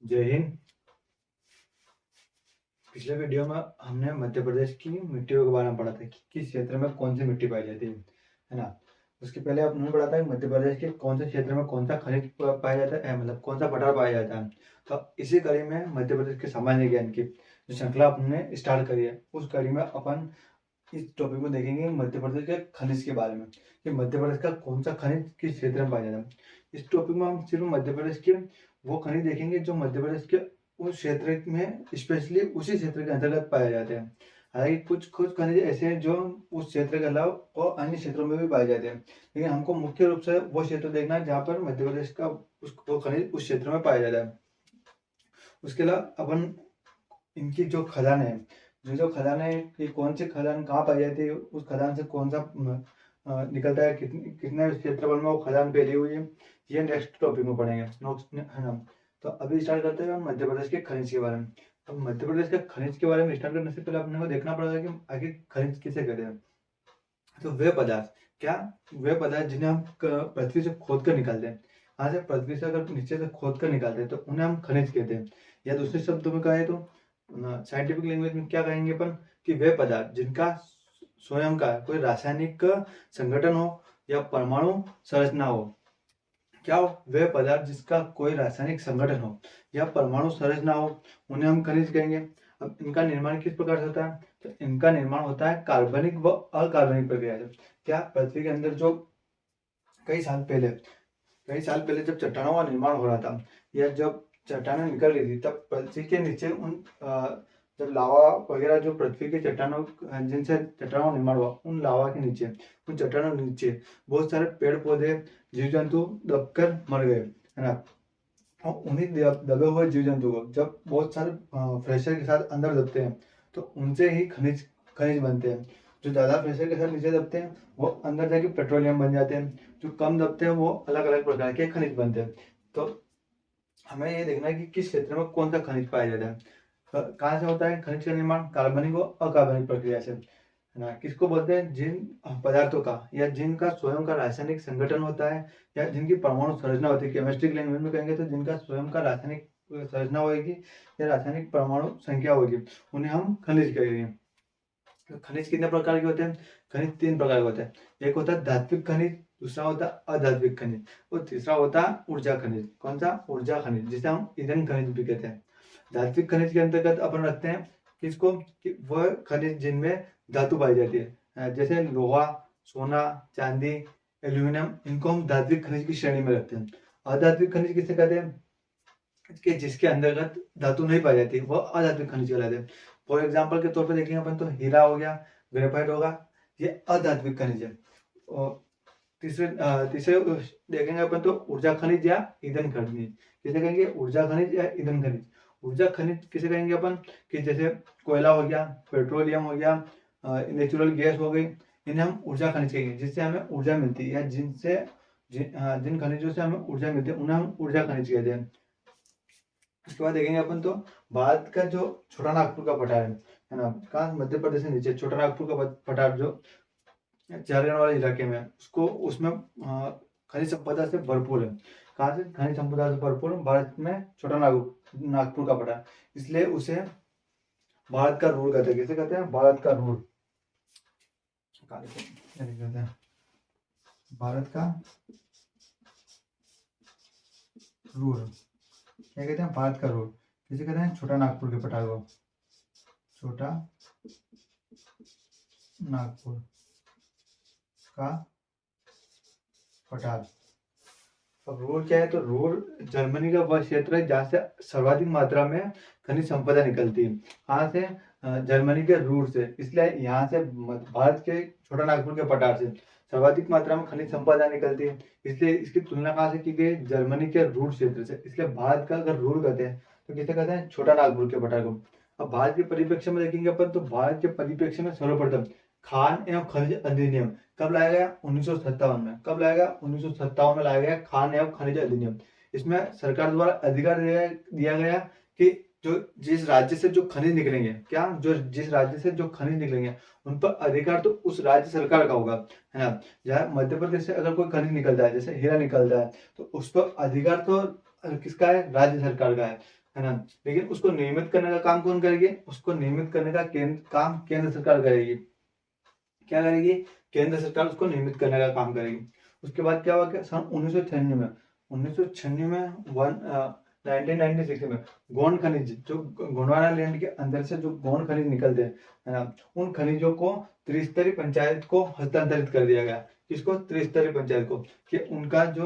जय हिंद। पिछले वीडियो में हमने मध्य प्रदेश की मिट्टियों के बारे में पढ़ा था कि किस क्षेत्र में कौन सी मिट्टी पाई जाती है ना। उसके पहले आपने पढ़ा था कि मध्य प्रदेश के कौन से क्षेत्र में कौन सा खनिज पाया जाता है, मतलब कौन सा पठार पाया जाता है। तो इसी कड़ी में मध्य प्रदेश के सामान्य ज्ञान की जो श्रृंखला अपने स्टार्ट करी है, उस कड़ी में अपन इस टॉपिक में देखेंगे मध्य प्रदेश के खनिज के बारे में कि मध्य प्रदेश का कौन सा खनिज किस क्षेत्र में पाया जाता है। इस टॉपिक में हम सिर्फ मध्य प्रदेश के वो खनिज देखेंगे जो मध्य प्रदेश के उस क्षेत्र में, स्पेशली उसी क्षेत्र के अंतर्गत पाए जाते हैं। हालांकि कुछ कुछ खनिज ऐसे हैं जो उस क्षेत्र के अलावा और अन्य क्षेत्रों में भी पाए जाते हैं, लेकिन हमको मुख्य रूप से वो क्षेत्र देखना है जहाँ पर मध्य प्रदेश का वो खनिज उस क्षेत्र में पाया जाता है। उसके अलावा अपन इनकी जो खदान है, जो खदान है कि कौन सी खदान कहाँ पाई जाती है, उस खदान से कौन सा निकलता है, कितने क्षेत्रफल में वो खदान फैली हुई है, ये नेक्स्ट टॉपिक में पढ़ेंगे, है ना। तो अभी स्टार्ट करते हैं मध्य प्रदेश के खनिज के बारे में। अब मध्य प्रदेश के खनिज के बारे में स्टार्ट करने से पहले अपने को देखना पड़ेगा कि आखिर खनिज किसे कहते हैं। तो वे पदार्थ, क्या वे पदार्थ जिन्हें हम पृथ्वी से खोद कर निकालते हैं, यहाँ से पृथ्वी से अगर नीचे से खोद कर निकालते हैं तो उन्हें हम खनिज कहते हैं। या दूसरे शब्दों में कहें तो साइंटिफिक लैंग्वेज में क्या कहेंगे अपन कि वे पदार्थ जिनका स्वयं का कोई रासायनिक संगठन हो या परमाणु संरचना हो, क्या हो वे पदार्थ जिसका कोई रासायनिक संगठन हो या परमाणु संरचना हो, उन्हें हम खनिज कहेंगे। अब इनका निर्माण किस प्रकार से होता है, तो इनका निर्माण होता है कार्बनिक व अकार्बनिक प्रक्रिया से। क्या पृथ्वी के अंदर जो कई साल पहले जब चट्टानों का निर्माण हो रहा था या जब चट्टानें निकल रही थी, तब पृथ्वी के नीचे जब लावा वगैरह जो पृथ्वी के चट्टानों जिनसे चट्टानों का निर्माण हुआ, उन लावा के नीचे, उन चट्टानों के नीचे बहुत सारे पेड़ पौधे जीव जंतु दबकर मर गए, है ना। और उन्हीं दबे हुए जीव जंतु को जब बहुत सारे प्रेशर के साथ अंदर दबते हैं तो उनसे ही खनिज खनिज बनते हैं। जो ज़्यादा प्रेशर के साथ नीचे दबते हैं वो अंदर जाके पेट्रोलियम बन जाते हैं, जो कम दबते हैं वो अलग अलग प्रकार के खनिज बनते हैं। तो हमें ये देखना है कि किस क्षेत्र में कौन सा खनिज पाया जाता है। कहाँ से होता है खनिज का निर्माण, कार्बनिक व अकार्बनिक प्रक्रिया से, है ना। किसको बोलते हैं, जिन पदार्थों का या जिनका स्वयं का रासायनिक संगठन होता है या जिनकी परमाणु संरचना होती है, केमिस्ट्री लैंग्वेज में कहेंगे तो जिनका स्वयं का रासायनिक संरचना होगी या रासायनिक परमाणु संख्या होगी, उन्हें हम खनिज कहेंगे। तो खनिज कितने प्रकार के होते हैं, खनिज 3 प्रकार के होते हैं। एक होता है धात्विक खनिज, दूसरा होता है अधात्विक खनिज और तीसरा होता है ऊर्जा खनिज। कौन सा, ऊर्जा खनिज, जिसे हम ईंधन खनिज भी कहते हैं। धात्विक खनिज के अंतर्गत अपन रखते हैं किसको, कि वह खनिज जिनमें धातु पाई जाती है, जैसे लोहा, सोना, चांदी, एल्यूमिनियम, इनको हम धात्विक खनिज की श्रेणी में रखते हैं। अधात्विक खनिज किसे कहते हैं, कि जिसके अंतर्गत धातु नहीं पाई जाती, वह अधात्विक खनिज कहलाते हैं। फॉर एग्जाम्पल के तौर पर देखेंगे अपन तो हीरा हो गया, ग्रेफाइट होगा, ये अधात्विक खनिज है। और तीसरे तीसरे देखेंगे अपन तो ऊर्जा खनिज या ईंधन खनिज। किसे कहेंगे, ऊर्जा खनिज या ईंधन खनिज। ऊर्जा खनिज किसे कहेंगे अपन, कि जैसे कोयला हो गया, पेट्रोलियम हो गया, नेचुरल गैस हो गई, इन्हें हम ऊर्जा खनिज कहेंगे, जिससे हमें ऊर्जा मिलती है या जिन खनिजों से हमें ऊर्जा मिलती है उन्हें हम ऊर्जा खनिज कहते हैं। उसके बाद देखेंगे अपन तो भारत का जो छोटा नागपुर का पठार है ना, कहाँ, मध्य प्रदेश से नीचे छोटा नागपुर का पठार जो झारखंड वाले इलाके में, उसको उसमें खनिज संपदा से भरपूर है। कहाँ से, खनिज संपदा से भरपूर भारत में छोटा नागपुर का पठार, इसलिए उसे भारत का रूर कहते हैं। किसे कहते हैं, भारत का रूर, कहते हैं भारत का रूर, क्या कहते हैं, भारत का रूर। किसे कहते हैं, छोटा नागपुर के पठार को, छोटा नागपुर का पठार। अब रूर क्या है, तो रूर जर्मनी का वह क्षेत्र है जहाँ से सर्वाधिक मात्रा में खनिज संपदा निकलती है। कहाँ से, जर्मनी के रूर से, इसलिए यहाँ से भारत के छोटा नागपुर के पठार से सर्वाधिक मात्रा में खनिज संपदा निकलती है, इसलिए इसकी तुलना कहाँ से की गई, जर्मनी के रूर क्षेत्र से। इसलिए भारत का अगर रूर कहते हैं तो किसे कहते हैं, छोटा नागपुर के पठार को। अब भारत के परिप्रेक्ष्य में देखेंगे अपन तो भारत के परिप्रेक्ष्य में सर्वप्रथम खान एवं खनिज अधिनियम कब लाया गया, 1957 में। कब लाया गया, 1957 में लाया गया खान एवं खनिज अधिनियम। इसमें सरकार द्वारा अधिकार दिया गया कि जो जिस राज्य से जो खनिज निकलेंगे, क्या, जो जिस राज्य से जो खनिज निकलेंगे उन पर अधिकार तो उस राज्य सरकार का होगा, है ना। जहाँ मध्य प्रदेश से अगर कोई खनिज निकलता है, जैसे हीरा निकलता है, तो उस पर अधिकार तो किसका है, राज्य सरकार का है। है ना। लेकिन उसको नियमित करने का काम कौन करेगी? उसको नियमित करने का काम केंद्र सरकार करेगी। क्या करेगी? केंद्र सरकार उसको नियमित करने का काम करेगी। उसके बाद क्या हुआ कि सन 1996 में 1996 में 1996 में गौण खनिज, जो गोंडवाना लैंड के अंदर से जो गौण खनिज निकलते हैं, है ना, उन खनिजों को त्रिस्तरीय पंचायत को हस्तांतरित कर दिया गया। किसको? त्रिस्तरीय पंचायत को, कि उनका जो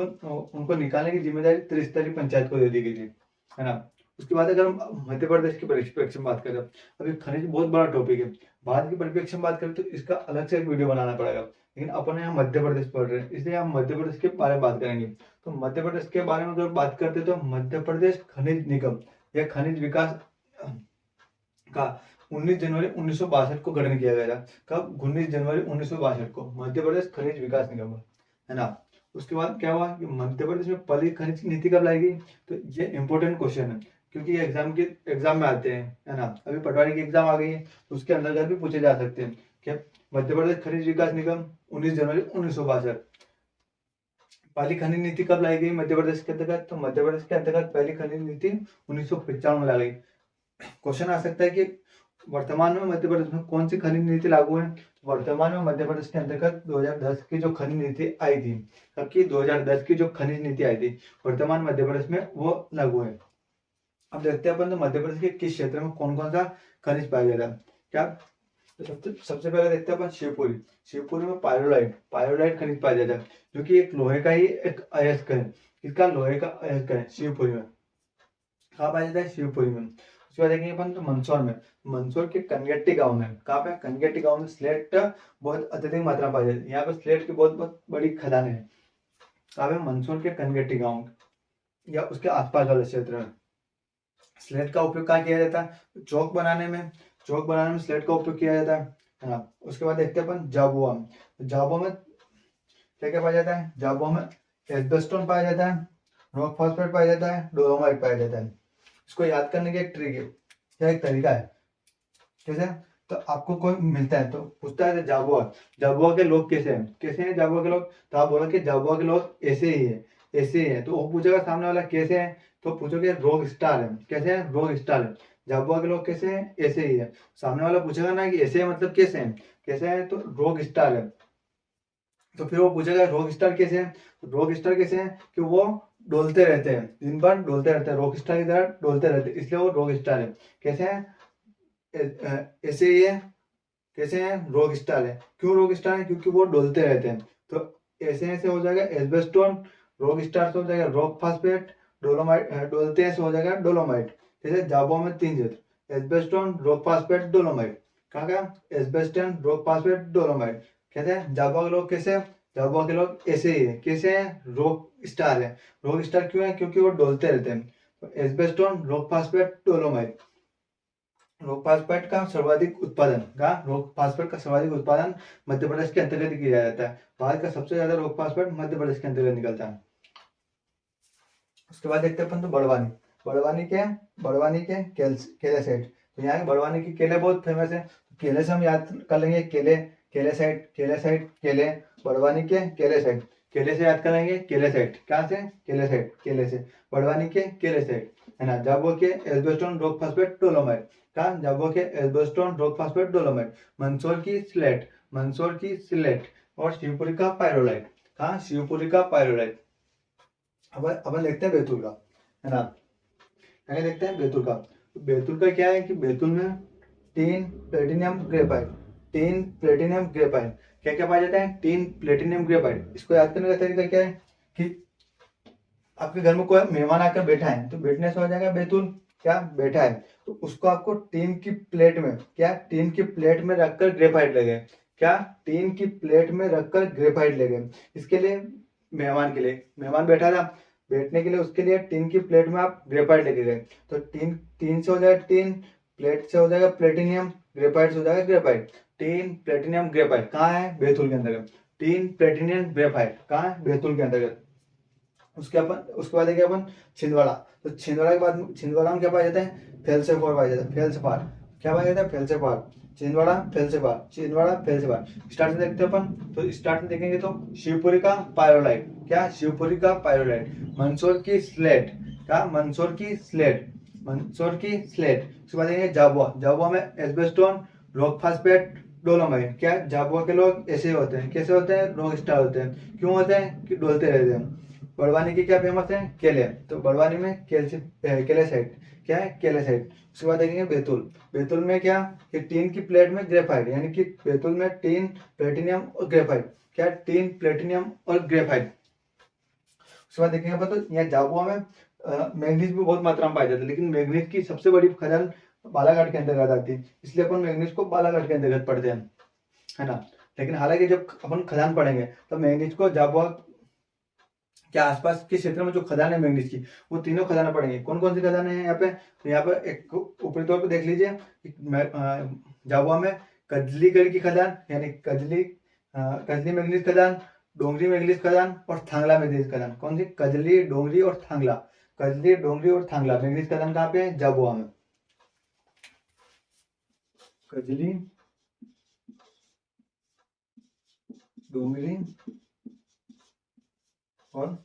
उनको निकालने की जिम्मेदारी त्रिस्तरीय पंचायत को दे दी गई थी, है ना। उसके बाद अगर हम मध्य प्रदेश के परिप्रेक्ष्य में बात करें, अभी खनिज बहुत बड़ा टॉपिक है, भारत के परिप्रेक्ष्य में बात करें तो इसका अलग से एक वीडियो बनाना पड़ेगा, लेकिन अपन यहाँ मध्य प्रदेश पढ़ रहे हैं इसलिए हम मध्य प्रदेश के बारे में बात करेंगे। तो मध्य प्रदेश के बारे में अगर बात करते हैं तो मध्य प्रदेश खनिज निगम या खनिज विकास का 19 जनवरी 1962 को गठन किया गया था। कब? 19 जनवरी 1962 को मध्य प्रदेश खनिज विकास निगम, है ना। उसके बाद क्या हुआ कि मध्य प्रदेश में पहली खनिज नीति कब लाई गई? तो ये इंपॉर्टेंट क्वेश्चन है, क्योंकि ये एग्जाम में आते हैं, है ना। अभी पटवारी की एग्जाम आ गई है तो उसके अंतर्गत भी पूछे जा सकते हैं कि मध्य प्रदेश खनिज विकास निगम 19 जनवरी 1962। पहली खनिज नीति कब लाई गई मध्य प्रदेश के अंतर्गत? तो मध्य प्रदेश के अंतर्गत पहली खनिज नीति 1995 में लाई गई। क्वेश्चन आ सकता है कि वर्तमान में मध्य प्रदेश में कौन सी खनिज नीति लागू है? वर्तमान में मध्य प्रदेश के अंतर्गत 2010 की जो खनिज नीति आई थी, तब की 2010 की जो खनिज नीति आई थी वर्तमान मध्य प्रदेश में वो लागू है। अब देखते हैं अपन तो मध्य प्रदेश के किस क्षेत्र में कौन कौन सा खनिज पाया गया था। क्या? तो सबसे पहले देखते हैं अपन शिवपुरी। शिवपुरी में पायरोलाइट खनिज पाया जाता है, जो कि एक लोहे का ही एक अयस्क है। इसका लोहे का अयस्क है शिवपुरी में। कहाँ पाया जाता है? शिवपुरी में। उसके बाद देखेंगे अपन तो मंदसौर में। मंदसौर के कनगट्टी गांव में। कहाँ पे? कनगट्टी गांव में स्लेट बहुत अत्यधिक मात्रा में पाई जाती है। यहाँ पे स्लेट की बहुत बहुत बड़ी खदानें हैं। कहाँ पे? मंदसौर के कनगट्टी गांव या उसके आसपास वाले क्षेत्र में। स्लेट का उपयोग कहाँ किया जाता है? चौक बनाने में स्लेट का उपयोग किया जाता है ना। उसके बाद देखते हैं अपन झाबुआ में। झाबुआ में क्या क्या पाया जाता है? झाबुआ में एस्बेस्टोन पाया जाता है, रॉक फॉस्फेट पाया जाता है, डोलोमाइट पाया जाता है। इसको याद करने की एक ट्रिक है, क्या एक तरीका है। कैसे? तो आपको कोई मिलता है तो पूछता है झाबुआ के लोग कैसे हैं झाबुआ के लोग? तो आप बोलो कि झाबुआ के लोग ऐसे ही है। तो वो पूछेगा सामने वाला कैसे है, तो पूछोगे रॉक स्टार है। कैसे है? रॉक स्टार है। झाबुआ के लोग कैसे हैं? ऐसे ही है। सामने वाला पूछेगा ना कि ऐसे है मतलब कैसे हैं? कैसे है? तो रॉक स्टार है। तो फिर वो पूछेगा रॉक स्टार कैसे हैं? तो रॉक स्टार कैसे हैं कि वो डोलते रहते हैं, दिन भर डोलते रहते हैं, रॉक स्टार की तरह डोलते रहते हैं, इसलिए वो रॉक स्टार है। कैसे हैं? ऐसे ही है। कैसे हैं? रॉक स्टार है। क्यों रॉक स्टार है? क्योंकि वो डोलते रहते हैं। तो ऐसे हो जाएगा एस्बेस्टोन, रॉक स्टार से हो जाएगा रॉक फास्फेट, डोलोमाइट, डोलते हैं से हो जाएगा डोलोमाइट। जैसे झाबुआ में 3 क्षेत्र, एस्बेस्टोन, रॉक फास्फेट, डोलोमाइट। कहाँ का? एस्बेस्टोन, रॉक फास्फेट, डोलोमाइट। कहते हैं झाबुआ के लोग कैसे? झाबुआ के लोग ऐसे ही है। कैसे हैं? रॉक स्टार है। रॉक स्टार क्यों है? क्योंकि वो डोलते रहते हैं। तो asbestos, rock phosphate, dolomite. Rock phosphate का सर्वाधिक उत्पादन मध्य प्रदेश के अंतर्गत किया जाता है। भारत का सबसे ज्यादा रॉक फास्फेट मध्य प्रदेश के अंतर्गत निकलता है। उसके बाद देखते हैं अपन तो बड़वानी के केले साइड। तो यहाँ के बड़वानी के केले बहुत फेमस है। केले से हम याद कर लेंगे केले। बड़वानी के केले साइड, केले से याद कर लेंगे केले साइड। क्या से? केले से बड़वानी के केले साइड, है ना। झाबुआ के एस्बेस्टोन, रॉक फास्फेट, डोलोमाइट। कहाँ? झाबुआ के एस्बेस्टोन, रॉक फास्फेट, डोलोमाइट। मंदसौर की सिलेट और शिवपुरी का पायरोलाइट। कहाँ? शिवपुरी का पायरोलाइट। अपन देखते हैं बैतूल का, है ना। आगे देखते हैं बैतूल का। तो बैतूल का क्या है कि बैतूल में टीन प्लेटिनियम ग्रेफाइट क्या क्या पाया जाता है? Tin platinum graphite. इसको याद करने का तरीका क्या है कि आपके घर में कोई मेहमान आकर बैठा है तो बैठने से हो जाएगा बैतूल। क्या? बैठा है तो उसको आपको टीन की प्लेट में रखकर ग्रेफाइट लगे। क्या? टीन की प्लेट में रखकर ग्रेफाइट लगे। इसके लिए मेहमान बैठा था, बैठने के लिए उसके लिए टीन की प्लेट में आप ग्रेफाइट लेके गए। तो टीन से हो जाएगा टीन, प्लेट से हो जाएगा प्लेटिनियम, ग्रेफाइट से हो जाएगा ग्रेफाइट। टीन प्लेटिनियम ग्रेफाइट कहाँ है? बैतूल के अंतर्गत। टीन प्लेटिनियम ग्रेफाइट कहाँ है? बैतूल के अंतर्गत। उसके बाद देखिए अपन छिंदवाड़ा। तो छिंदवाड़ा में क्या पाया जाता है? फेल्सिफार पाया जाता है। फेल्सिफार क्या पाया जाता है? फेल्सिफार। छिंदवाड़ा फेल्सिफार। स्टार्ट में देखते हैं अपन। तो स्टार्ट में देखेंगे तो शिवपुरी का पायरोलाइट। क्या? शिवपुरी का पायरोलाइट। मंदसौर की स्लेट। क्या? मंदसौर की स्लेट। मंदसौर की स्लेट। उसके बाद देखेंगे झाबुआ, झाबुआ में एस्बेस्टोन, रॉक फास्फेट, डोलोमाइट। क्या झाबुआ के लोग ऐसे होते हैं, कैसे होते हैं, रॉक स्टार होते हैं। क्यों होते हैं कि डोलते रहते हैं। बड़वानी की क्या फेमस है, केले, तो बड़वानी में केलेसाइट, क्या है, केलेसाइट। उसके बाद देखेंगे बैतूल, बैतूल में क्या, कि टीन की प्लेट में ग्रेफाइट, यानी कि बैतूल में टीन, प्लेटिनियम और ग्रेफाइट, क्या, टीन, प्लेटिनियम और ग्रेफाइट। उसके बाद देखेंगे अपन तो यहाँ झाबुआ में मैग्नीज भी बहुत मात्रा में पाई जाती है, लेकिन मैग्नीज की सबसे बड़ी खदान बालाघाट के अंतर्गत आती है, इसलिए अपन मैग्नीज को बालाघाट के अंतर्गत पढ़ते हैं, है ना। लेकिन हालांकि जब अपन खदान पढ़ेंगे तो मैग्नीज को झाबुआ के आसपास के क्षेत्र में जो खदान है मैग्नीज की, वो तीनों खदानें पड़ेंगी। कौन कौन सी खदानें हैं यहाँ पे, तो यहाँ पर एक ऊपरी तौर पर देख लीजिए, झाबुआ में कजलीगढ़ की खदान, यानी कजली मैग्नीज खदान, डोंगरी मैग्नीज खदान और थांगला मैग्नीज खदान। कौन सी, कजली, डोंगरी और थांगला। कजली, डोंगरी और थांगला मैग्नीज खदान कहाँ पे है, झाबुआ में। कजली, डोंगरी और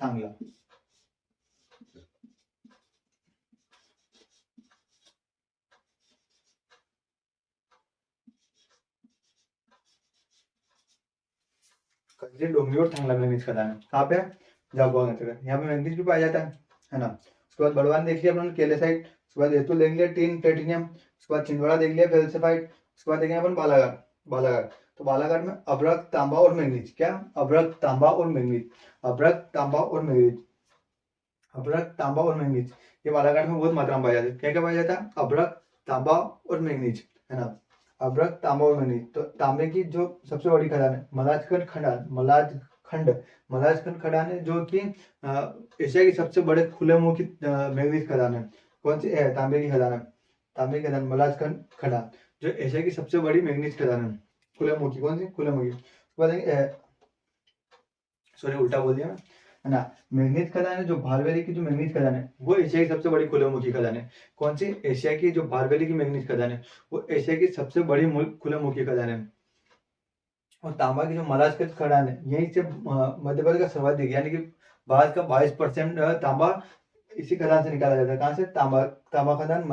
थांगला। कजली, डोंगरी और थांगला मैग्नीज खदान है कहाँ पे, झाबुआ के अंतर्गत। यहाँ पे मैग्नीज भी पाया जाता है ना। उसके बाद बड़वानी देख लिया अपन, केलेसाइट। उसके बाद बैतूल देख लिया, टीन, प्लेटिनियम। उसके बाद छिंदवाड़ा देख लिया, फेल्सिफाइड। उसके बाद देखेंगे अपन बालाघाट, बालाघाट, तो बालाघाट में अभ्रक, तांबा और मैग्नीज। क्या, अभ्रक, तांबा और मैग्नीज, अभ्रक, तांबा और मैग्नीज, अभ्रक, तांबा और मैग्नीज। ये बालाघाट में बहुत मात्रा में पाया जाता है। क्या क्या पाया जाता है, अभ्रक, तांबा और मैग्नीज, है ना। अभ्रक, तांबा और मैग्नीज। तो तांबे की जो सबसे बड़ी खदान है मलाजखंड खदान, मलाजखंड खदान है, जो कि एशिया की सबसे बड़े खुले मुंह की मैग्नीज खदान है। कौन सी है, तांबे की खदान है, तांबे की खदान मलाजखंड खदान, जो एशिया की सबसे बड़ी मैग्नीज खदान है, खुले मुंह की। कौन सी, खुले मुंह की। उसके बाद सॉरी उल्टा बोल दिया मैं, है ना। मैग्नीज खदान है, जो भारवेली की जो मैग्नीज खदान है, वो एशिया की सबसे बड़ी खुले मुंह की खदान है। कौन सी, एशिया की जो भारवेली की मैग्नीज खदान है, वो एशिया की सबसे बड़ी खुले मुंह की खदान है। और तांबा की जो मलाजखंड खदान है, यहीं से मध्य प्रदेश का सर्वाधिक, यानी कि भारत का 22% तांबा इसी खदान से निकाला जाता है। कहाँ से, तांबा, तांबा खदान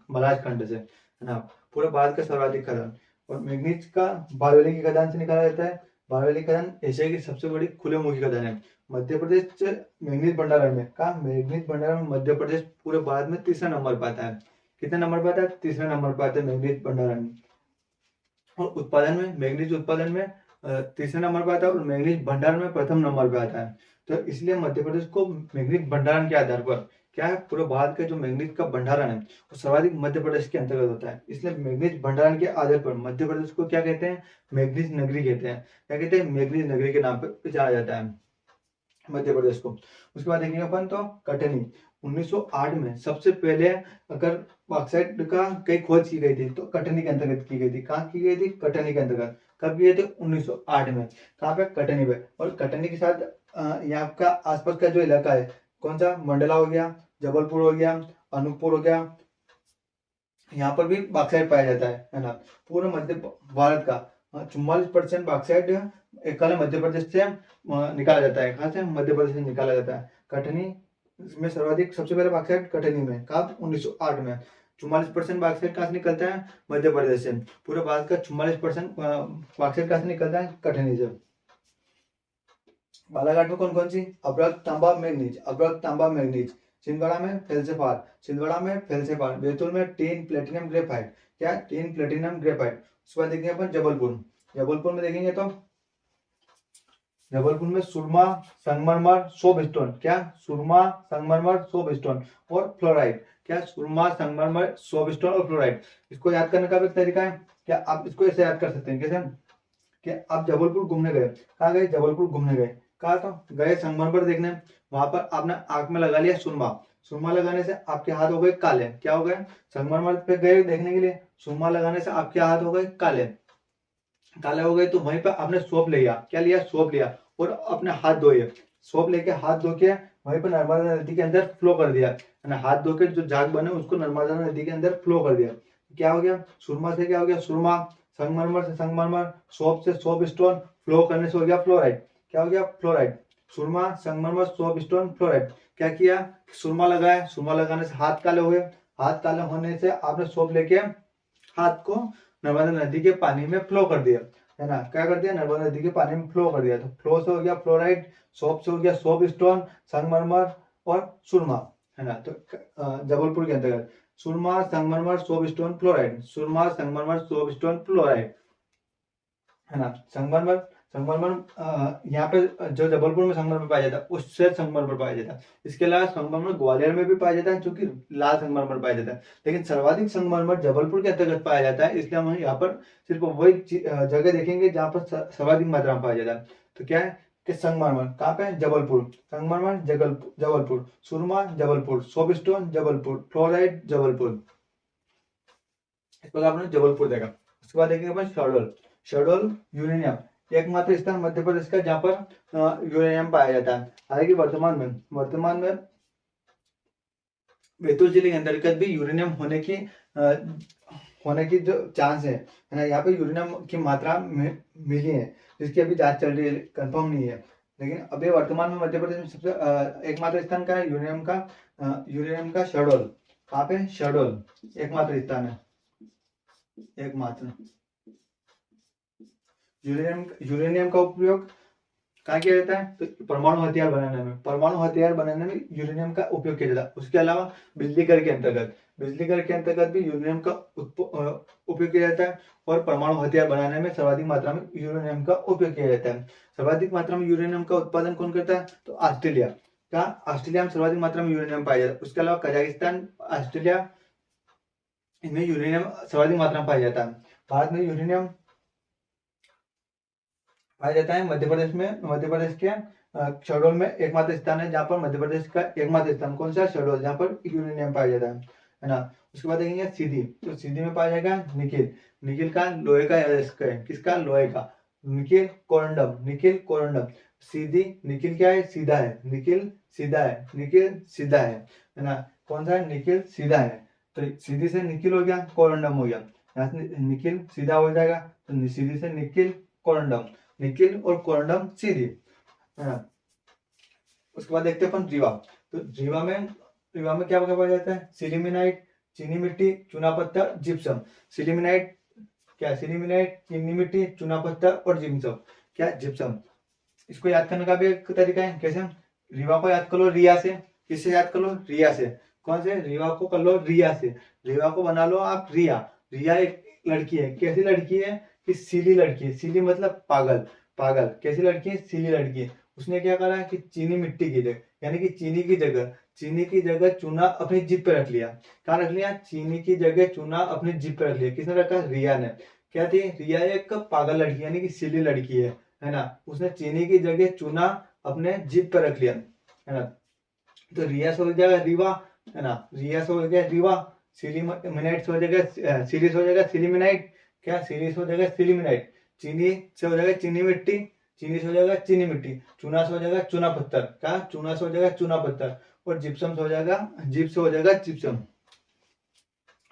मलाजखंड से, है ना। पूरे भारत का सर्वाधिक खदान। और मैग्नीज का बारवेली की खदान से निकाला जाता है। बारवेली खदान एशिया की सबसे बड़ी खुले मुंह की खदान है। मध्य प्रदेश से मैग्नीज भंडारण में, कहा, मैग्नीज भंडारण में मध्य प्रदेश पूरे भारत में तीसरा नंबर पर आता है। कितने नंबर पर आता है, तीसरा नंबर पर आता है मैग्नीज भंडारण में। और उत्पादन में, मैग्नीज उत्पादन में तीसरे नंबर पर आता है, और मैग्नीज भंडारण में प्रथम नंबर पर आता है। तो इसलिए मध्य प्रदेश को मैग्नीज भंडारण के आधार पर, क्या है, पूरे भारत का जो मैग्नीज का भंडारण है वो सर्वाधिक मध्य प्रदेश के अंतर्गत होता है। इसलिए मैग्नीज भंडारण के आधार पर मध्य प्रदेश को क्या कहते हैं, मैग्नीज नगरी कहते हैं। क्या कहते हैं, मैग्नीज नगरी के नाम पर जाना जाता है मध्य प्रदेश को। उसके बाद देखेंगे अपन तो कटनी, 1908 में सबसे पहले अगर बॉक्साइट का कई खोज की गई थी, तो कटनी के अंतर्गत की गई थी। कहाँ की गई थी, कटनी के अंतर्गत। कब किए थे, 1908 में। कहाँ पे, कटनी पे। और कटनी के साथ यहाँ का आसपास का जो इलाका है, कौन सा, मंडला हो गया, जबलपुर हो गया, अनूपपुर हो गया, यहाँ पर भी बॉक्साइट पाया जाता है ना। पूरे मध्य भारत का 44% बॉक्साइट एकल मध्य प्रदेश से निकाला जाता है। कहाँ से, मध्य प्रदेश से निकाला जाता है। कटनी में सर्वाधिक, सबसे पहले बॉक्साइट कटनी में, कब, 1908 में। 44% बॉक्साइट कहाँ से निकलता है, मध्य प्रदेश से। पूरे भारत का 44% बॉक्साइट कहाँ से निकलता है, कटनी से। बालाघाट में कौन कौन सी, अभ्रक, तांबा, मैग्नीज, अभ्रक, तांबा, मैग्नीज। छिंदवाड़ा में फेल्सिफार, छिंदवाड़ा में फेल्सिफार। बैतूल में टीन, प्लेटिनम, ग्रेफाइट। क्या, टीन, प्लेटिनम, ग्रेफाइट। उसके बाद देखेंगे अपन जबलपुर, जबलपुर में देखेंगे तो जबलपुर में सुरमा, संगमरमर, सोपस्टोन। क्या, सुरमा, संगमरमर, सोपस्टोन और फ्लोराइड। क्या, सुरमा, संगमरमर, सोपस्टोन और फ्लोराइड। इसको याद करने का भी एक तरीका है। क्या, आप इसको ऐसे याद कर सकते हैं, कैसे, कि आप जबलपुर घूमने गए। कहाँ गए, जबलपुर घूमने गए। कहा तो गए संगमरमर देखने, वहां पर आपने आंख में लगा लिया सुरमा। सुरमा लगाने से आपके हाथ हो गए काले। क्या हो गए, संगमरमर पे गए देखने के लिए, सुरमा लगाने से आपके हाथ हो गए काले, काले हो गए। तो वहीं पर आपने सोप लिया। क्या लिया, सोप लिया, और अपने हाथ धोए। सोप लेके हाथ धो के वहीं पर नर्मदा नदी के अंदर फ्लो कर दिया, है ना। हाथ धो के जो झाग बने उसको नर्मदा नदी के अंदर फ्लो कर दिया। क्या हो गया, सुरमा से क्या हो गया, सुरमा। संगमरमर से संगमरमर, सोप से सोप स्टोन, फ्लो करने से हो गया फ्लोराइड। क्या हो गया, फ्लोराइड। सुरमा, संगमरमर, सोप स्टोन, फ्लोराइड। क्या किया, सुरमा लगाया, सुरमा लगाने से हाथ काले हुए, हाथ काले होने से आपने सोप लेके हाथ को नर्मदा नदी के पानी में फ्लो कर दिया, है ना, क्या कर दिया, नर्मदा नदी के पानी में फ्लो कर दिया। तो फ्लो से हो गया फ्लोराइड, सोप से हो गया सोप स्टोन, संगमरमर और सुरमा, है ना। तो जबलपुर के अंतर्गत सुरमा, संगमरमर, सोप स्टोन, फ्लोराइड, सुरमा, संगमरमर, सोप स्टोन, फ्लोराइड, है ना। संगमरमर, संगमरमर यहाँ पे जो जबलपुर में संगमरमर पाया जाता है उससे संगमरमर पाया जाता है। इसके अलावा संगमरमर ग्वालियर में भी पाया जाता है, क्योंकि लाल संगमरमर पाया जाता है, लेकिन सर्वाधिक संगमरमर जबलपुर के अंतर्गत पाया जाता है। इसलिए हम यहाँ पर सिर्फ वही जगह देखेंगे जहाँ पर सर्वाधिक मात्रा में पाया जाता है। तो क्या है कि संगमरमर कहाँ पे, जबलपुर, संगमरमर जबलपुर, सुरमा जबलपुर, सोपस्टोन जबलपुर, फ्लोराइड जबलपुर। इस प्रकार आपने जबलपुर देखा। उसके बाद देखेंगे अपन शहडोल, शहडोल यूरेनियम एकमात्र स्थान मध्य प्रदेश का जहाँ पर यूरेनियम पाया जाता है। हालांकि वर्तमान में बैतूल जिले के अंतर्गत भी यूरेनियम होने की जो चांस है ना, यहाँ पे यूरेनियम की मात्रा मिली है, जिसकी अभी जांच चल रही है, कंफर्म नहीं है। लेकिन अभी वर्तमान में मध्य प्रदेश में सबसे एकमात्र स्थान का है यूरेनियम का शहडोल। कहाँ पे, शहडोल एकमात्र स्थान है, एकमात्र। यूरेनियम का उपयोग कहाँ किया जाता है, तो परमाणु हथियार बनाने में यूरेनियम का उपयोग किया जाता है। उसके अलावा बिजली घर के अंतर्गत भी यूरेनियम का उपयोग किया जाता है, और परमाणु हथियार बनाने में सर्वाधिक मात्रा में यूरेनियम का उपयोग किया जाता है। सर्वाधिक मात्रा में यूरेनियम का उत्पादन कौन करता है, तो ऑस्ट्रेलिया में सर्वाधिक मात्रा में यूरेनियम पाया जाता है। उसके अलावा कजाकिस्तान, ऑस्ट्रेलिया, इनमें यूरेनियम सर्वाधिक मात्रा में पाया जाता है। भारत में यूरेनियम पाया जाता है मध्य प्रदेश के शहडोल में एकमात्र स्थान है जहाँ पर मध्य प्रदेश का एकमात्र स्थान कौन सा, शहडोल, जहाँ पर यूरेनियम पाया जाता है ना। उसके बाद देखेंगे सीधी, तो सीधी में पाया जाएगा निकिल का लोहे का है, किसका, लोहे का, निकिल कोरंडम। सीधी, निकिल क्या है, सीधा है, निकिल सीधा है ना। कौन सा है, निकिल सीधा है। तो सीधी से निकिल हो गया, कोरंडम हो गया, यहाँ से निकिल सीधा हो जाएगा, तो सीधी से निकिल कोरंडम, निकिल और कोरंडम सीधी, है ना। उसके बाद देखते हैं अपन रीवा। तो रीवा में क्या पाया जाता है, सिलिमिनाइट, चीनी मिट्टी, चूना पत्थर, जिप्सम। सिलिमिनाइट, चीनी मिट्टी, चूना पत्थर और जिप्सम, क्या, जिप्सम। इसको याद करने का भी एक तरीका है, कैसे, रीवा को याद कर लो रिया से। किससे याद कर लो, रिया से। कौन से, रीवा को कर लो रिया से, रीवा को बना लो आप रिया। रिया एक लड़की है, कैसी लड़की है कि सीली लड़की है, सीली मतलब पागल, कैसी लड़की है, सीली लड़की है। उसने क्या करा कि चीनी मिट्टी की जगह, यानी कि चीनी की जगह चूना अपनी जिप पे रख लिया। कहाँ रख लिया, चीनी की जगह चूना अपनी जिप पे रख लिया। किसने रखा, रिया ने। क्या थी, रिया एक पागल लड़की यानी कि सीली लड़की है ना। उसने चीनी की जगह चूना अपने जिप पे रख लिया, है ना। तो रिया से हो जाएगा रीवा, है ना, रिया से हो गया रीवा। सिलीमिनाइट से हो जाएगा सीरी से हो जाएगा सिलीमिनाइट, क्या, सीरी से हो जाएगा सिलीमिनाइट। चीनी से हो जाएगा चीनी मिट्टी, चीनी से हो जाएगा चीनी मिट्टी। चूना से हो जाएगा चूना पत्थर, क्या, चूना से हो जाएगा चूना पत्थर। और जिप्सम से हो जाएगा जिप्सम।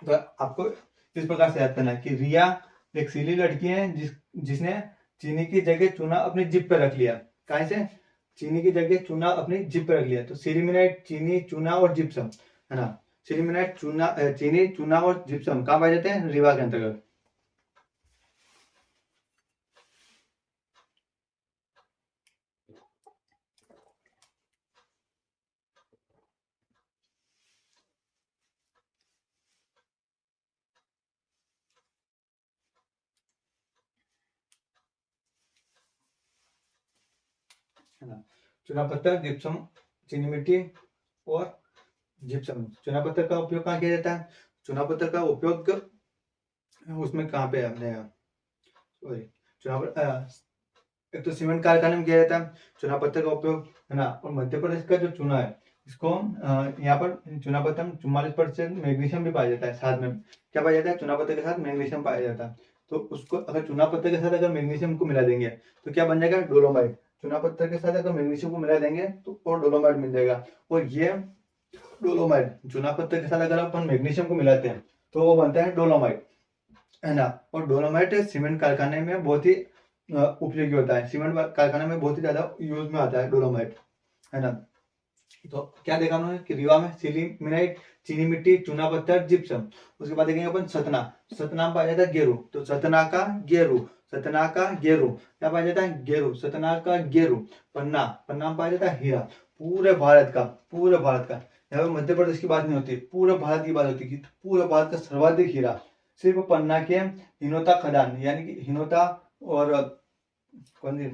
तो आपको इस प्रकार से याद करना है कि रिया एक सीली लड़की है जिसने चीनी की जगह चूना अपनी जिप पे रख लिया। कहाँ से, चीनी की जगह चूना अपनी जिप पे रख लिया। तो सिलीमिनाइट, चीनी, चूना और जिप्सम, है ना। सिलीमिनाइट, चीनी, चूना और जिप्सम कहाँ पाए जाते हैं, रीवा के अंतर्गत। है ना। चूना पत्थर, जिप्सम, चीनी मिट्टी और जिप्सम। चूना पत्थर का उपयोग कहाँ किया जाता है, चूना पत्थर का उपयोग उसमें कहाँ पे हमने, सॉरी, एक तो सीमेंट कारखाने में किया जाता है चूना पत्थर का उपयोग, है ना। और मध्य प्रदेश का जो चूना है इसको यहाँ पर चूना पत्थर में 44% मैग्नीशियम भी पाया जाता है। साथ में क्या पाया जाता है, चूना पत्थर के साथ मैग्नीशियम पाया जाता है। तो उसको अगर चूना पत्थर के साथ अगर मैग्नीशियम को मिला देंगे तो क्या बन जाएगा, डोलोमाइट। चूना पत्थर के साथ अगर मैग्नीशियम को मिला देंगे तो और डोलोमाइट मिल जाएगा। और ये डोलोमाइट, चूना पत्थर के साथ अगर अपन मैग्नीशियम को मिलाते हैं तो वो बनता है डोलोमाइट, है ना। और डोलोमाइट सीमेंट कारखाने में बहुत ही उपयोगी होता है, सीमेंट कारखाने में बहुत ही ज्यादा यूज में आता है डोलोमाइट, है ना। तो क्या देखा उन्होंने कि रीवा में सिलीमिनाइट, चीनी मिट्टी, चूना पत्थर, जिप्सम। उसके बाद देखेंगे अपन सतना, सतना में पाया जाता है गेरू, तो सतना का गेरू, सतना का गेरू क्या पाया जाता है, गेरू, सतना का गेरू। पन्ना, पन्ना में पाया जाता है हीरा। पूरे भारत का, पूरे भारत का, यहाँ पे मध्य प्रदेश की बात नहीं होती, पूरे भारत की बात होती है कि पूरे भारत का सर्वाधिक हीरा सिर्फ पन्ना के हिनोता खदान, यानी कि हिनोता और कौन सी,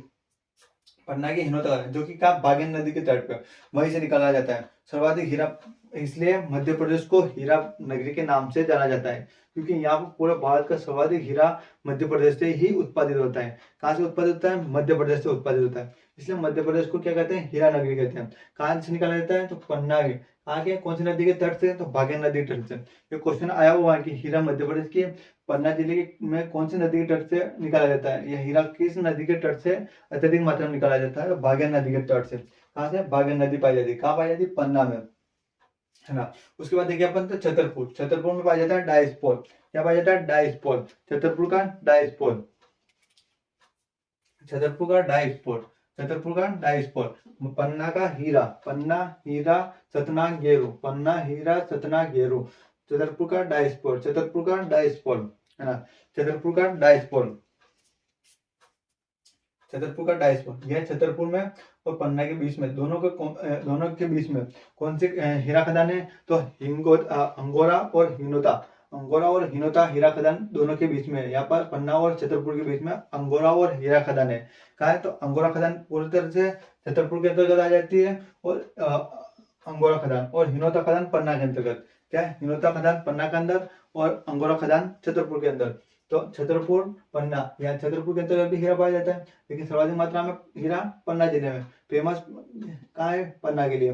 पन्ना की हिनोता खदान, जो कि क्या बागेन नदी के तट पे वहीं से निकाला जाता है सर्वाधिक हीरा। इसलिए मध्य प्रदेश को हीरा नगरी के नाम से जाना जाता है, क्योंकि यहाँ पर पूरे भारत का सर्वाधिक हीरा मध्य प्रदेश से ही उत्पादित होता है। कहाँ से उत्पादित होता है, मध्य प्रदेश से उत्पादित होता है। इसलिए मध्य प्रदेश को क्या कहते हैं, हीरा नगरी कहते हैं। कहाँ से निकाला जाता है, तो पन्ना के, कहाँ के, कौन सी नदी के तट से, तो बागेन नदी के तट से। ये क्वेश्चन आया हुआ है कि हीरा मध्य प्रदेश की पन्ना जिले में कौन सी नदी के तट से निकाला जाता है, यह हीरा किस नदी के तट से अत्यधिक मात्रा में निकाला जाता है, बागेन नदी के तट से। कहाँ से, बागेन नदी पाई जाती है, कहाँ पाई जाती है, पन्ना में, है ना। उसके बाद देखिए अपन तो छतरपुर, छतरपुर में पाया जाता है डाइस्पोल। क्या पाया जाता है, डाइस्पोल, छतरपुर का डाइस्पोल, छतरपुर का डाइस्पोल, छतरपुर का डाइस्पोल। पन्ना का हीरा, पन्ना हीरा सतना गेरू, पन्ना हीरा सतना गेरू, छतरपुर का डाइस्पोल, छतरपुर का डाइस्पोल, है ना, छतरपुर का डाइस्पोल, छतरपुर का डाइस्पोल। यह छतरपुर में और पन्ना के बीच में, दोनों के बीच में कौन से हीरा खदान है, तो अंगोरा और हिनोता, अंगोरा और हिनोता हीरा खदान दोनों के बीच में है। यहाँ पर पन्ना और छतरपुर के बीच में अंगोरा और हीरा खदान है। कहा है, तो अंगोरा खदान पूरी तरह से छतरपुर के अंतर्गत आ जाती है, और अंगोरा खदान और हिनोता खदान पन्ना के अंतर्गत। क्या है, हिनोता खदान पन्ना के अंदर और अंगोरा खदान छतरपुर के अंदर। तो छतरपुर, पन्ना, या छतरपुर के अंतर्गत भी हीरा पाया जाता है, लेकिन सर्वाधिक मात्रा में हीरा पन्ना जिले में। फेमस कहाँ है, पन्ना के लिए,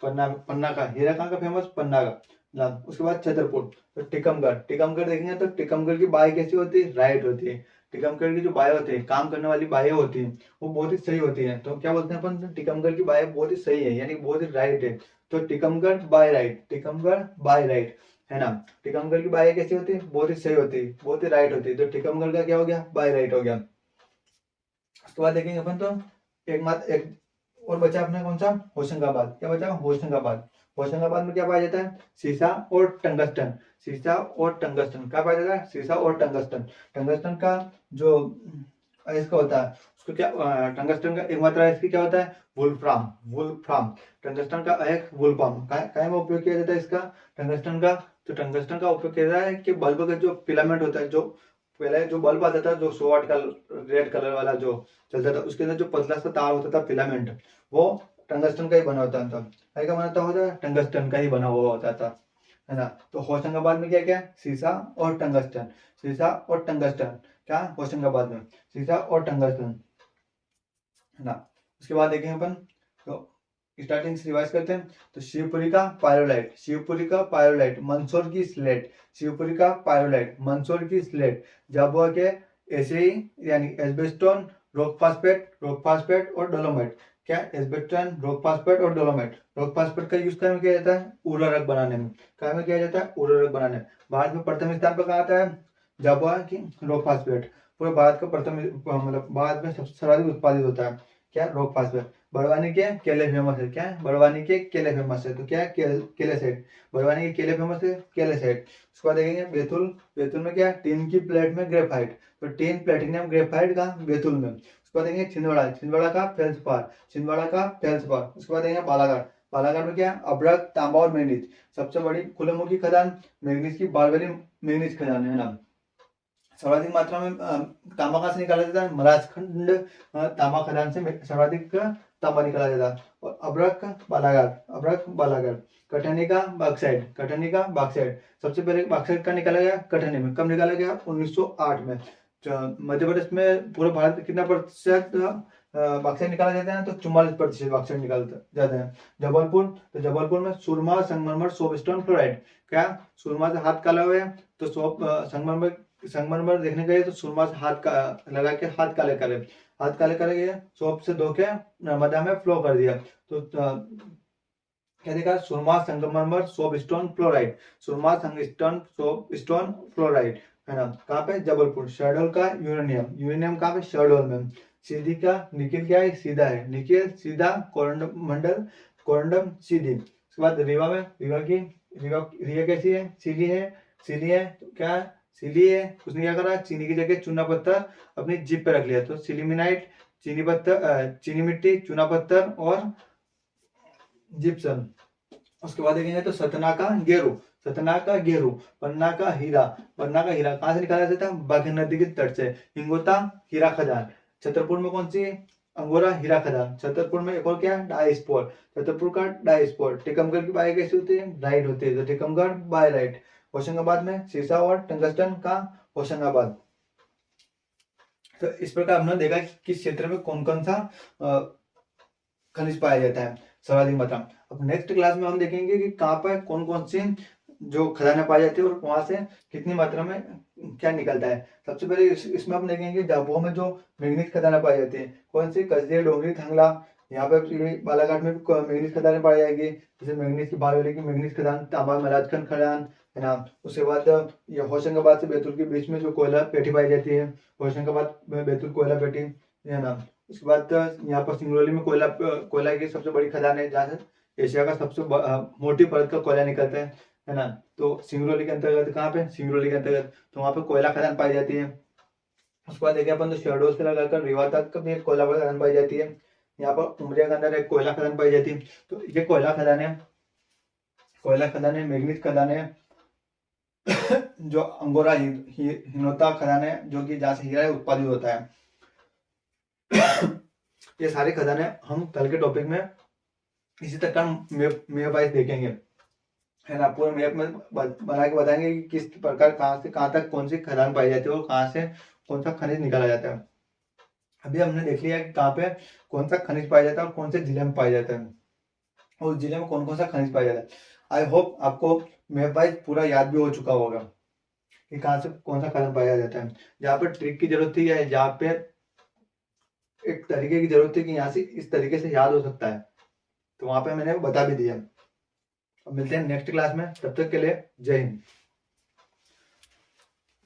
पन्ना, पन्ना का हीरा कहाँ का फेमस, पन्ना का नाम। उसके बाद छतरपुर, तो टीकमगढ़, टीकमगढ़ देखेंगे तो टीकमगढ़ की बाई कैसी होती है, राइट होती है। टीकमगढ़ की जो बाएं होती है, काम करने वाली बाएं होती है, वो बहुत ही सही होती है। तो क्या बोलते हैं अपन, टीकमगढ़ की बाएं बहुत ही सही है, यानी बहुत ही राइट है। तो Tikamgarh by right, Tikamgarh by right, है ना। टीकमगढ़ की बाएं कैसी होती है, बहुत ही सही होती है, बहुत ही राइट होती है। तो टीकमगढ़ का क्या हो गया, बाय राइट हो गया। उसके बाद देखेंगे अपन तो एक और बचा अपना कौन सा, होशंगाबाद। क्या बचा, होशंगाबाद। होशंगाबाद में क्या पाया जाता है, सीसा और टंगस्टन, सीसा और टंगस्टन। क्या पाया जाता है, सीसा और टंगस्टन। टंगस्टन का जो इसका होता है, उसको क्या, टंगस्टन का एक मात्रा इसकी क्या होता है, वुल्फ्राम, वुल्फ्राम। टंगस्टन का एक वुल्फ्राम काय में उपयोग किया जाता है इसका, टंगस्टन का। तो टंगस्टन का उपयोग किया जाता है कि बल्ब का जो फिलामेंट होता है, जो पहले जो बल्ब आता था, जो 100 वाट का रेड कलर वाला जो चलता था, उसके अंदर जो पतला सा तार होता था फिलामेंट, वो टंगस्टन का ही बना होता था। क्या बनाता होता, टंगस्टन का ही बना हुआ होता था, है ना। तो होशंगाबाद में क्या क्या, सीसा और टंगस्टन, सीसा और टंगस्टन। क्या, होशंगाबाद में सीसा और टंगस्टन, है ना। उसके बाद देखेंगे अपन तो स्टार्टिंग से रिवाइज करते हैं। तो शिवपुरी का पायरोलाइट, शिवपुरी का पायरोलाइट, मंदसौर की स्लेट, शिवपुरी का पायरोलाइट, मंदसौर की स्लेट, झाबुआ के एसई यानी एस्बेस्टोन, रॉक फास्फेट, रॉक फास्फेट और डोलोमाइट। क्या, एस्बेस्टोन, रॉक फास्फेट और डोलोमाइट। रॉक फास्फेट का यूज करने में किया जाता है, उर्वरक बनाने में। क्या में किया जाता है, उर्वरक बनाने में। भारत में प्रथम स्थान पर कहा आता है, झाबुआ की रॉक फास्फेट। पूरे भारत का प्रथम, मतलब भारत में सबसे सर्वाधिक उत्पादित होता है क्या, रॉक फास्फेट। बड़वानी के केले फेमस है, क्या है, बड़वानी के केले फेमस है। तो क्या है, केले सेट, बड़वानी के केले फेमस है, केले सेट। उसके बाद देखेंगे बैतूल, बैतूल में क्या है, टीन की प्लेट में ग्रेफाइट, तो टीन प्लेटिनियम ग्रेफाइट का बैतूल में। उसके बाद देखेंगे छिंदवाड़ा, छिंदवाड़ा का फेल्सपार, छिंदवाड़ा का फेल्सपार। उसके बाद देखेंगे बालाघाट, बालाघाट में क्या है, अभ्रक, तांबा और मैग्नीज। सबसे बड़ी खुलेमुखी खदान मैग्नीज की बारवेली मैग्नीज खदान है ना। सर्वाधिक मात्रा में तांबा कहाँ से निकाला जाता है, महाराजखंड तांबा खदान से सर्वाधिक तांबा निकाला जाता है। और अभ्रक बालाघाट, अभ्रक बालाघाट। कटनी का बॉक्साइट, कटनी का बॉक्साइट। सबसे पहले बॉक्साइट का निकाला गया कटनी में, कब निकाला गया, 1908 में। मध्य प्रदेश में पूरे भारत में कितना प्रतिशत बॉक्साइट निकाला जाता है, तो 44% बॉक्साइट निकालते जाते हैं। जबलपुर, तो जबलपुर में सुरमा, संगमरमर, सोपस्टोन, फ्लोराइड। क्या, सुरमा से हाथ काला हुआ है, तो संगमरमर, संगमरमर देखने गए तो सुरमा से हाथ का लगा के हाथ काले करे, हाथ काले करे गए, सोप से धो के नर्मदा में फ्लो कर दिया। तो क्या देखा, सुरमा, संगमरमर, सोप स्टोन, फ्लोराइड, सुरमा, संगस्टोन, सोप स्टोन, फ्लोराइड, है ना। कहाँ पे, जबलपुर। शहडोल का यूरेनियम, यूरेनियम कहाँ पे, शहडोल में। सीधी का निकिल क्या है, सीधा है, निकिल सीधा कोरोमंडल, कोरंडम सीधी। उसके बाद रीवा में, रीवा कैसी है, सीली है तो क्या है, सीली है। उसने क्या करा, चीनी की जगह चूना पत्थर अपनी जिप पे रख लिया, तो सिलीमिनाइट, चीनी पत्थर, चीनी मिट्टी, चूना पत्थर और जिप्सम। उसके बाद देखेंगे तो सतना का गेरू, पन्ना का हीरा कहाँ से निकाला जाता है, बाघ नदी के तट से। हिंगोता हीरा खदान। छतरपुर में कौन सी, अंगोरा हीरा खदान। छतरपुर में एक और क्या, डाइस्पोर, छतरपुर का डाइस्पोर। टीकमगढ़ की बाई कैसी होती है, राइट होती है, तो टीकमगढ़ बाय राइट। होशंगाबाद में सीसा और टंगस्टन का होशंगाबाद। तो इस प्रकार हमने देखा कि किस क्षेत्र में कौन कौन सा खनिज पाया जाता है, सर्वाधिक मात्रा। अब नेक्स्ट क्लास में हम देखेंगे कि कहाँ पर कौन कौन सी जो खदानें पाई जाती है और वहां से कितनी मात्रा में क्या निकलता है। सबसे पहले इसमें हम देखेंगे जाबुआ में जो मैग्नीज खदानें पाई जाती है, कौन सी, कसदिया, डोंगरी, थंगला। यहाँ पे बालाघाट में मैग्नीज खदानें पाई जाएगी, जैसे मैग्नीज की बारहवीं की मैग्नीज खदान, तांबा मलाजखंड खदान है ना। उसके बाद ये होशंगाबाद से बैतूल के बीच में जो कोयला पेटी पाई जाती है, होशंगाबाद में बैतूल कोयला पेटी है ना। उसके बाद यहाँ पर सिंगरौली में कोयला की सबसे बड़ी खदान है, जहाँ से एशिया का सबसे मोटी परत का कोयला निकलता है ना। तो सिंगरौली के अंतर्गत, कहाँ पे, सिंगरौली के अंतर्गत, तो वहाँ पे कोयला खदान पाई जाती है। उसके बाद देखिए अपन तो शहडोल से लगाकर रीवा तक भी एक कोयला खदान पाई जाती है। यहाँ पर उमरिया के अंदर एक कोयला खदान पाई जाती है। तो ये कोयला खदान है, मैग्नीज खदान है, जो अंगोरा हिनोता खदान है, जो कि जहाँ से हीरा उत्पादित होता है। ये सारे खदानें हम कल के टॉपिक में इसी तक का मैप वाइज देखेंगे, है ना। पूरे मैप में बना के बताएंगे कि किस प्रकार कहाँ से कहाँ तक कौन सी खदान पाई जाती है और कहाँ से कौन सा खनिज निकाला जाता है। अभी हमने देख लिया कि कहाँ पे कौन सा खनिज पाया जाता है और कौन से जिले में पाया जाता है, और उस जिले में कौन कौन सा खनिज पाया जाता है। आई होप आपको मैप वाइज पूरा याद भी हो चुका होगा कि कहाँ से कौन सा खदान पाया जाता है। जहाँ पर ट्रिक की जरूरत थी, या जहाँ पे एक तरीके की जरूरत थी कि यहाँ से इस तरीके से याद हो सकता है, तो वहां पे मैंने बता भी दिया। अब मिलते हैं नेक्स्ट क्लास में, तब तक के लिए जय हिंद।